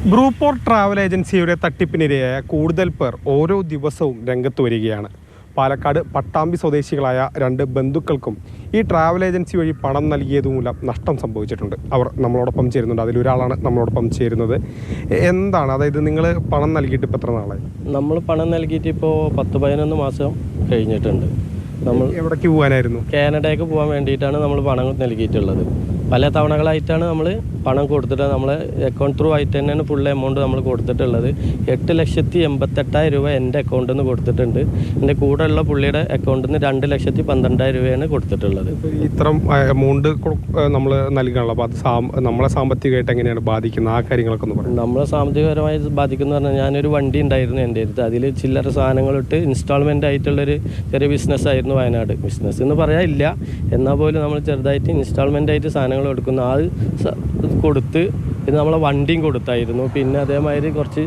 Group or travel ഏജൻസിയുടെ തട്ടിപ്പിനിരയായ കൂടുതൽ പേർ ഓരോ ദിവസവും രംഗത്ത് വരികയാണ്. പാലക്കാട് പട്ടാമ്പി സ്വദേശികളായ 2 ബന്ധുക്കൾക്കും ഈ ട്രാവൽ ഏജൻസി വഴി പണം നൽകിയതുമൂലം നഷ്ടം സംഭവിച്ചിട്ടുണ്ട്. അവർ നമ്മളോടൊപ്പം ചേരുന്നുണ്ട്. അതിലൊരാളാണ് നമ്മളോടൊപ്പം ചേരുന്നത്. എന്താണ്, അതായത് നിങ്ങൾ പണം നൽകിയിട്ട് ഇപ്പോൾ എത്ര നാളായി? നമ്മൾ പണം നൽകിയിട്ട് ഇപ്പോൾ 10-11 മാസം കഴിഞ്ഞിട്ടുണ്ട്. നമ്മൾ എവിടേക്ക് പോകാനായിരുന്നു? കാനഡയ്ക്ക് പോകാൻ വേണ്ടിയിട്ടാണ് നമ്മൾ പണം നൽകിയിട്ടുള്ളത്. പല തവണകളായിട്ടാണ് നമ്മൾ പണം കൊടുത്തിട്ട് നമ്മളെ അക്കൗണ്ട് ത്രൂ ആയിട്ട് തന്നെയാണ് ഫുൾ എമൗണ്ട് നമ്മൾ കൊടുത്തിട്ടുള്ളത്. 8,88,000 രൂപ എൻ്റെ അക്കൗണ്ടിൽ നിന്ന് കൊടുത്തിട്ടുണ്ട്. എൻ്റെ കൂടെയുള്ള പുള്ളിയുടെ അക്കൗണ്ടിൽ നിന്ന് 2,12,000 രൂപയാണ് കൊടുത്തിട്ടുള്ളത്. ഇത്തരം എമൗണ്ട് നമ്മൾ നൽകണല്ലോ, അപ്പോൾ അത് നമ്മളെ സാമ്പത്തികമായിട്ട് എങ്ങനെയാണ് ബാധിക്കുന്നത്? ആ കാര്യങ്ങളൊക്കെ ഒന്ന് പറയും. നമ്മളെ സാമ്പത്തികപരമായി ബാധിക്കുന്ന പറഞ്ഞാൽ ഞാനൊരു വണ്ടി ഉണ്ടായിരുന്നു എൻ്റെ അടുത്ത്. അതിൽ ചില്ലറ സാധനങ്ങളിട്ട് ഇൻസ്റ്റാൾമെൻ്റ് ആയിട്ടുള്ളൊരു ചെറിയ ബിസിനസ്സായിരുന്നു വയനാട്. ബിസിനസ് എന്ന് പറയാനില്ല, എന്നാൽ പോലും നമ്മൾ ചെറുതായിട്ട് ഇൻസ്റ്റാൾമെൻ്റ് ആയിട്ട് സാധനങ്ങൾ എടുക്കുന്ന അത് കൊടുത്ത് പിന്നെ നമ്മളെ വണ്ടിയും കൊടുത്തായിരുന്നു. പിന്നെ അതേമാതിരി കുറച്ച്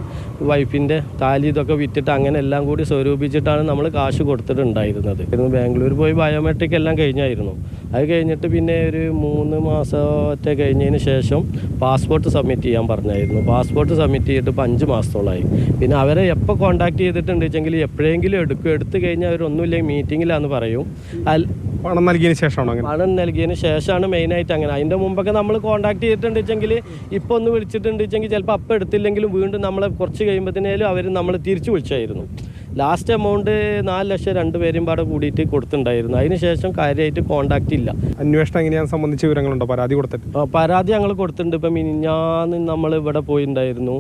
വൈഫിൻ്റെ താലി ഇതൊക്കെ വിറ്റിട്ട് അങ്ങനെ എല്ലാം കൂടി സ്വരൂപിച്ചിട്ടാണ് നമ്മൾ കാശ് കൊടുത്തിട്ടുണ്ടായിരുന്നത്. ബാംഗ്ലൂർ പോയി ബയോമെട്രിക് എല്ലാം കഴിഞ്ഞായിരുന്നു. അത് കഴിഞ്ഞിട്ട് പിന്നെ ഒരു 3 മാസത്തെ കഴിഞ്ഞതിന് ശേഷം പാസ്പോർട്ട് സബ്മിറ്റ് ചെയ്യാൻ പറഞ്ഞായിരുന്നു. പാസ്പോർട്ട് സബ്മിറ്റ് ചെയ്തിട്ട് ഇപ്പോൾ 5 മാസത്തോളമായി. പിന്നെ അവരെ എപ്പോൾ കോൺടാക്ട് ചെയ്തിട്ടുണ്ട് വെച്ചെങ്കിൽ എപ്പോഴെങ്കിലും എടുത്തു കഴിഞ്ഞാൽ അവരൊന്നുമില്ലെങ്കിൽ മീറ്റിങ്ങിലാന്ന് പറയും. പണം നൽകിയതിന് ശേഷമാണോ? പണം നൽകിയതിന് ശേഷമാണ് മെയിനായിട്ട് അങ്ങനെ. അതിൻ്റെ മുമ്പൊക്കെ നമ്മൾ കോൺടാക്ട് ചെയ്തിട്ടുണ്ട് വെച്ചെങ്കിൽ ഇപ്പോൾ ഒന്ന് വിളിച്ചിട്ടുണ്ട് വെച്ചെങ്കിൽ ചിലപ്പോൾ അപ്പം എടുത്തില്ലെങ്കിലും വീണ്ടും നമ്മളെ കുറച്ച് കഴിയുമ്പോഴത്തേനും അവർ നമ്മൾ തിരിച്ചു വിളിച്ചായിരുന്നു. ലാസ്റ്റ് എമൗണ്ട് 4 ലക്ഷം 2 പേരും പാടെ കൂടിയിട്ട് കൊടുത്തിട്ടുണ്ടായിരുന്നു. അതിനുശേഷം കാര്യമായിട്ട് കോൺടാക്റ്റ് ഇല്ല. അന്വേഷണം എങ്ങനെയാണ് സംബന്ധിച്ച വിവരങ്ങളുണ്ടോ? പരാതി കൊടുത്തിട്ട്? പരാതി ഞങ്ങൾ കൊടുത്തിട്ടുണ്ട്. ഇപ്പം മിനിഞ്ഞാന്ന് നമ്മൾ ഇവിടെ പോയിട്ടുണ്ടായിരുന്നു.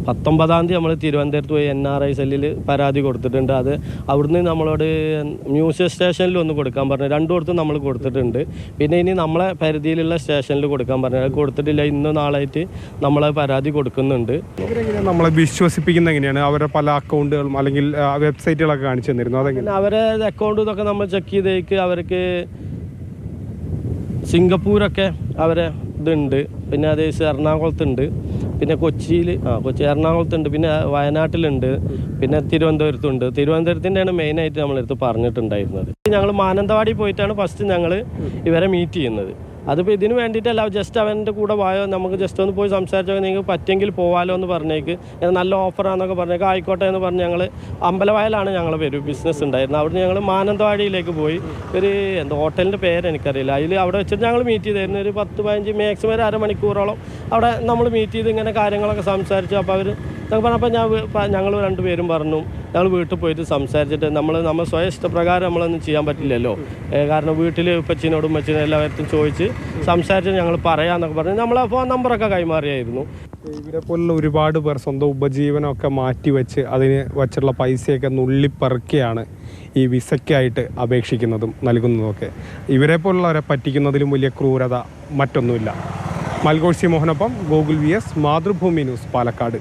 19-ാം തീയതി നമ്മൾ തിരുവനന്തപുരത്ത് പോയി NRI സെല്ലിൽ പരാതി കൊടുത്തിട്ടുണ്ട്. അത് അവിടുന്ന് നമ്മളോട് മ്യൂസിയം സ്റ്റേഷനിൽ ഒന്ന് കൊടുക്കാൻ പറഞ്ഞു. 2 നമ്മൾ കൊടുത്തിട്ടുണ്ട്. പിന്നെ ഇനി നമ്മളെ പരിധിയിലുള്ള സ്റ്റേഷനിൽ കൊടുക്കാൻ പറഞ്ഞു. അത് കൊടുത്തിട്ടില്ല. ഇന്ന് നാളായിട്ട് നമ്മളെ പരാതി കൊടുക്കുന്നുണ്ട്. നമ്മളെ വിശ്വസിപ്പിക്കുന്നത് എങ്ങനെയാണ്? അവരുടെ പല അക്കൗണ്ടുകളും അല്ലെങ്കിൽ വെബ്സൈറ്റുകളൊക്കെ കാണിച്ചു തന്നിരുന്നു. അതെങ്ങനെ? അവരെ അക്കൗണ്ട് ഇതൊക്കെ നമ്മൾ ചെക്ക് ചെയ്തേക്ക് അവർക്ക് സിംഗപ്പൂരൊക്കെ അവരെ ഇതുണ്ട്. പിന്നെ അതേ എറണാകുളത്തുണ്ട്. പിന്നെ കൊച്ചി എറണാകുളത്തുണ്ട്. പിന്നെ വയനാട്ടിലുണ്ട്. പിന്നെ തിരുവനന്തപുരത്തുണ്ട്. തിരുവനന്തപുരത്തിൻ്റെയാണ് മെയിനായിട്ട് നമ്മളെടുത്ത് പറഞ്ഞിട്ടുണ്ടായിരുന്നത്. ഞങ്ങൾ മാനന്തവാടി പോയിട്ടാണ് ഫസ്റ്റ് ഞങ്ങൾ ഇവരെ മീറ്റ് ചെയ്യുന്നത്. അതിപ്പോൾ ഇതിന് വേണ്ടിയിട്ടല്ല, ജസ്റ്റ് അവൻ്റെ കൂടെ വായോ, നമുക്ക് ജസ്റ്റ് ഒന്ന് പോയി സംസാരിച്ചോ, നിങ്ങൾക്ക് പറ്റുമെങ്കിൽ പോവാലോ എന്ന് പറഞ്ഞേക്ക്. നല്ല ഓഫറാണെന്നൊക്കെ പറഞ്ഞേക്ക്. ആയിക്കോട്ടെ എന്ന് പറഞ്ഞ് ഞങ്ങൾ അമ്പലവയലാണ് ഞങ്ങൾ ബിസിനസ് ഉണ്ടായിരുന്നത്. അവിടെ ഞങ്ങൾ മാനന്തവാടിയിലേക്ക് പോയി. ഒരു ഹോട്ടലിൻ്റെ പേര് എനിക്കറിയില്ല. അവിടെ വെച്ചിട്ട് ഞങ്ങൾ മീറ്റ് ചെയ്തായിരുന്നു. ഒരു 10-15 മാക്സിമം ഒരു അരമണിക്കൂറോളം അവിടെ നമ്മൾ മീറ്റ് ചെയ്ത് ഇങ്ങനെ കാര്യങ്ങളൊക്കെ സംസാരിച്ചു. അപ്പോൾ അവർ പറഞ്ഞപ്പോൾ ഞങ്ങൾ 2 പേരും പറഞ്ഞു ഞങ്ങൾ വീട്ടിൽ പോയിട്ട് സംസാരിച്ചിട്ട് നമ്മൾ സ്വയം ഇഷ്ടപ്രകാരം നമ്മളൊന്നും ചെയ്യാൻ പറ്റില്ലല്ലോ. കാരണം വീട്ടിൽ ഉപ്പച്ചിനോടും ഉമ്മച്ചിനും എല്ലാവരും ചോദിച്ച് സംസാരിച്ച് ഞങ്ങൾ പറയാമെന്നൊക്കെ പറഞ്ഞ് നമ്മളെ ഫോൺ നമ്പറൊക്കെ കൈമാറിയായിരുന്നു. ഇവരെ പോലുള്ള ഒരുപാട് പേർ സ്വന്തം ഉപജീവനമൊക്കെ മാറ്റിവെച്ച് അതിന് വച്ചുള്ള പൈസയൊക്കെ നുള്ളിപ്പറക്കുകയാണ് ഈ വിസയ്ക്കായിട്ട് അപേക്ഷിക്കുന്നതും നൽകുന്നതുമൊക്കെ. ഇവരെ പോലുള്ളവരെ പറ്റിക്കുന്നതിലും വലിയ ക്രൂരത മറ്റൊന്നുമില്ല. മൽഗോഴ്സി മോഹനൊപ്പം ഗോകുൽ VS, മാതൃഭൂമി ന്യൂസ്, പാലക്കാട്.